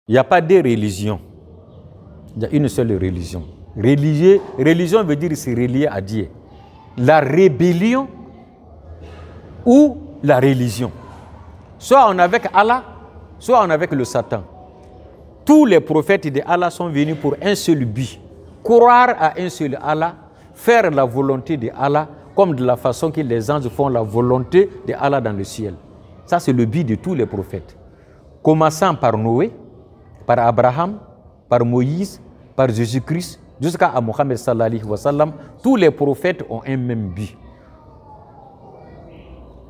Il n'y a pas de religion. Il y a une seule religion. Religion veut dire se relier à Dieu. La rébellion ou la religion. Soit on est avec Allah, soit on est avec le Satan. Tous les prophètes de Allah sont venus pour un seul but. Croire à un seul Allah, faire la volonté de Allah, comme de la façon que les anges font la volonté de Allah dans le ciel. Ça, c'est le but de tous les prophètes. Commençant par Noé, par Abraham, par Moïse, par Jésus-Christ, jusqu'à Mohammed sallallahu alayhi wa sallam, tous les prophètes ont un même but.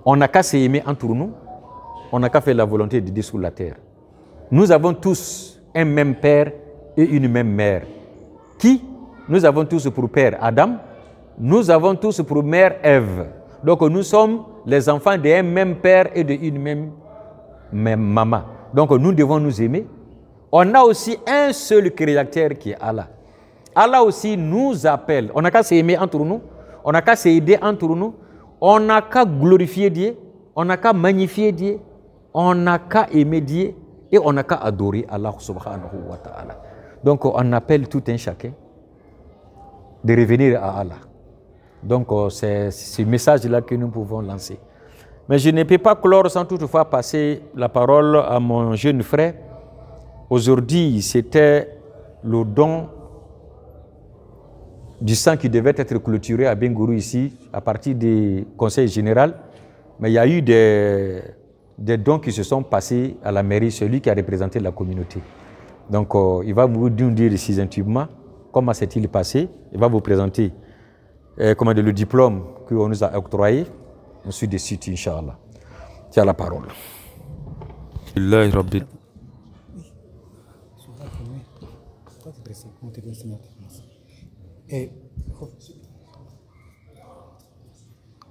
On n'a qu'à s'aimer entre nous, on n'a qu'à faire la volonté de Dieu sur la terre. Nous avons tous un même père et une même mère. Qui? Nous avons tous pour père Adam, nous avons tous pour mère Ève. Donc nous sommes les enfants d'un même père et d'une même maman. Donc nous devons nous aimer. On a aussi un seul créateur qui est Allah. Allah aussi nous appelle. On n'a qu'à s'aimer entre nous, on n'a qu'à s'aider entre nous, on n'a qu'à glorifier Dieu, on n'a qu'à magnifier Dieu, on n'a qu'à aimer Dieu et on n'a qu'à adorer Allah subhanahu wa ta'ala. Donc on appelle tout un chacun de revenir à Allah. Donc c'est ce message-là que nous pouvons lancer. Mais je ne peux pas clore sans toutefois passer la parole à mon jeune frère. Aujourd'hui, c'était le don du sang qui devait être clôturé à Bengourou ici, à partir du conseil général. Mais il y a eu des dons qui se sont passés à la mairie, celui qui a représenté la communauté. Donc, il va vous dire ici intimement comment s'est-il passé. Il va vous présenter le diplôme qu'on nous a octroyé. Ensuite, des sites, Inch'Allah. Tu as la parole.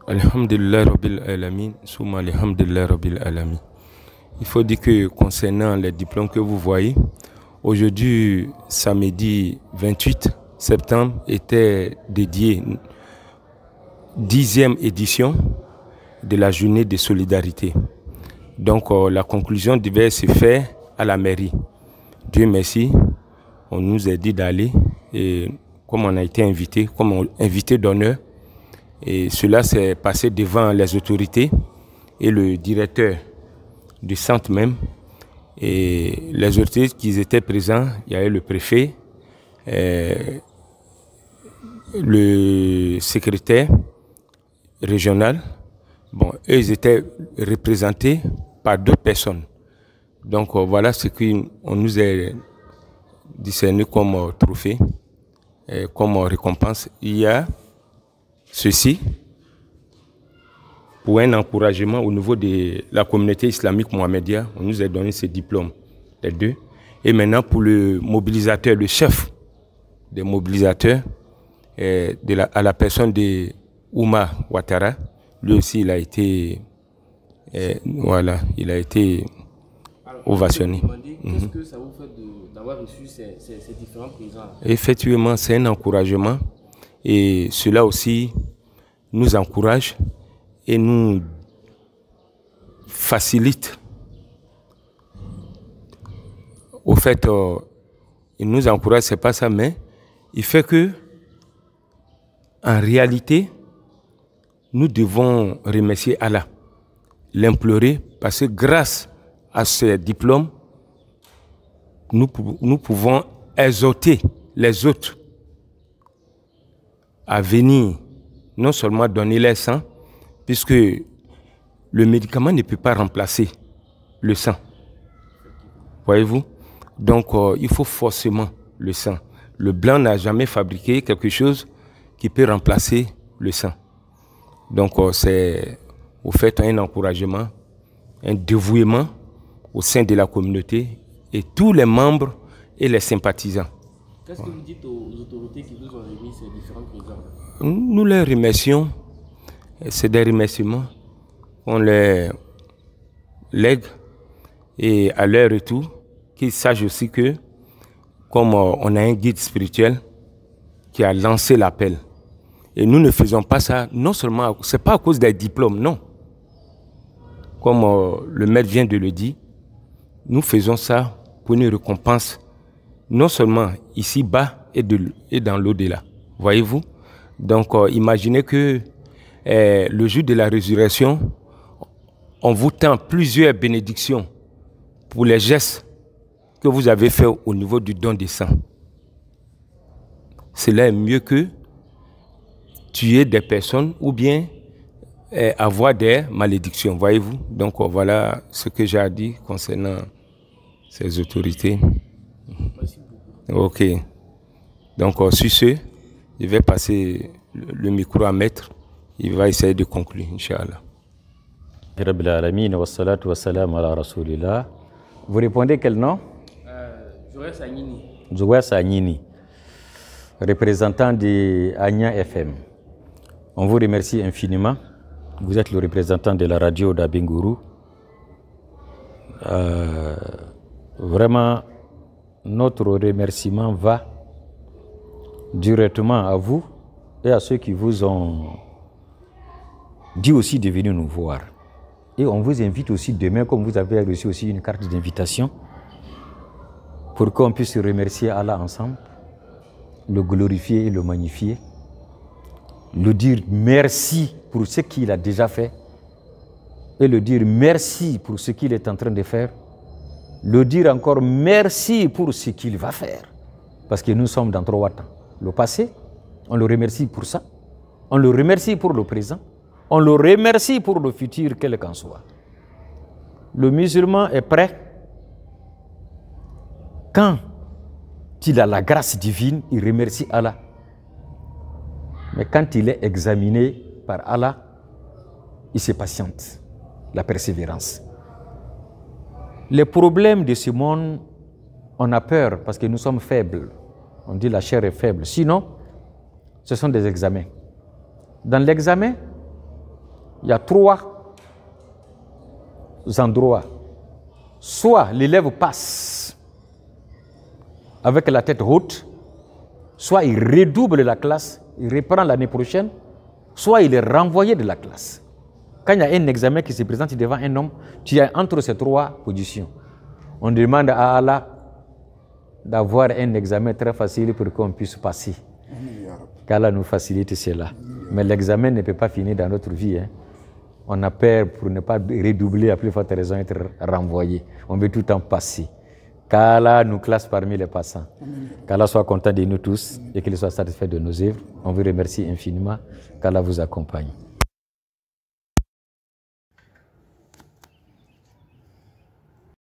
Alhamdulillah Rabbil Alamin, Souma Alhamdulillah Rabbil Alamin. Il faut dire que concernant les diplômes que vous voyez, aujourd'hui, samedi 28 septembre, était dédié 10e édition de la journée de solidarité. Donc la conclusion devait se faire à la mairie. Dieu merci, on nous a dit d'aller et comme on a été invité, comme invité d'honneur, et cela s'est passé devant les autorités et le directeur du centre même. Et les autorités qui étaient présents, il y avait le préfet, le secrétaire régional. Bon, eux, ils étaient représentés par deux personnes. Donc voilà ce qu'on nous a discerné comme trophée, comme récompense. Il y a ceci pour un encouragement au niveau de la communauté islamique mohammédia. On nous a donné ces diplômes, les deux. Et maintenant pour le mobilisateur, le chef des mobilisateurs, à la personne de Ouma Ouattara, lui aussi il a été ovationné. Qu'est-ce que ça vous fait d'avoir reçu ces différents présents? Effectivement, c'est un encouragement et cela aussi nous encourage et nous facilite. Au fait, il nous encourage, c'est pas ça, mais il fait que, en réalité, nous devons remercier Allah, l'implorer, parce que grâce à ces diplômes, nous pouvons exhorter les autres à venir non seulement donner leur sang, puisque le médicament ne peut pas remplacer le sang. Voyez-vous? Donc, il faut forcément le sang. Le blanc n'a jamais fabriqué quelque chose qui peut remplacer le sang. Donc, c'est au fait un encouragement, un dévouement au sein de la communauté et tous les membres et les sympathisants. Qu'est-ce que vous dites aux autorités qui vous ont remis ces différents présents? Nous les remercions. C'est des remerciements qu'on les lègue et à leur retour, qu'ils sachent aussi que, comme on a un guide spirituel qui a lancé l'appel, et nous ne faisons pas ça, non seulement, c'est pas à cause des diplômes, non. Comme le maître vient de le dire, nous faisons ça pour une récompense, non seulement ici-bas et dans l'au-delà. Voyez-vous? Donc, imaginez que le jour de la résurrection, on vous tend plusieurs bénédictions pour les gestes que vous avez faits au niveau du don des sang. Cela est mieux que tuer des personnes ou bien avoir des malédictions, voyez-vous. Donc voilà ce que j'ai à dire concernant ces autorités. Ok. Donc sur ce, je vais passer le micro à Maître. Il va essayer de conclure, Inch'Allah. Vous répondez quel nom? Joël Sagnini. Joël Sagnini, représentant de Agna FM. On vous remercie infiniment. Vous êtes le représentant de la radio d'Abinguru. Vraiment, notre remerciement va directement à vous et à ceux qui vous ont dit aussi de venir nous voir. Et on vous invite aussi demain, comme vous avez reçu aussi une carte d'invitation, pour qu'on puisse remercier Allah ensemble, le glorifier et le magnifier, le dire merci pour ce qu'il a déjà fait et le dire merci pour ce qu'il est en train de faire, le dire encore merci pour ce qu'il va faire, parce que nous sommes dans 3 temps. Le passé, on le remercie pour ça, on le remercie pour le présent, on le remercie pour le futur, quel qu'en soit. Le musulman est prêt quand il a la grâce divine, il remercie Allah. Mais quand il est examiné par Allah, il se patiente, la persévérance. Les problèmes de ce monde, on a peur parce que nous sommes faibles. On dit la chair est faible. Sinon, ce sont des examens. Dans l'examen, il y a 3 endroits. Soit l'élève passe avec la tête haute, soit il redouble la classe, il reprend l'année prochaine, soit il est renvoyé de la classe. Quand il y a un examen qui se présente devant un homme, tu es entre ces 3 positions. On demande à Allah d'avoir un examen très facile pour qu'on puisse passer. Qu'Allah nous facilite cela. Mais l'examen ne peut pas finir dans notre vie. On a peur pour ne pas redoubler, à plus forte raison, être renvoyé. On veut tout le temps passer. Qu'Allah nous classe parmi les passants. Qu'Allah soit content de nous tous et qu'il soit satisfait de nos œuvres. On vous remercie infiniment. Qu'Allah vous accompagne.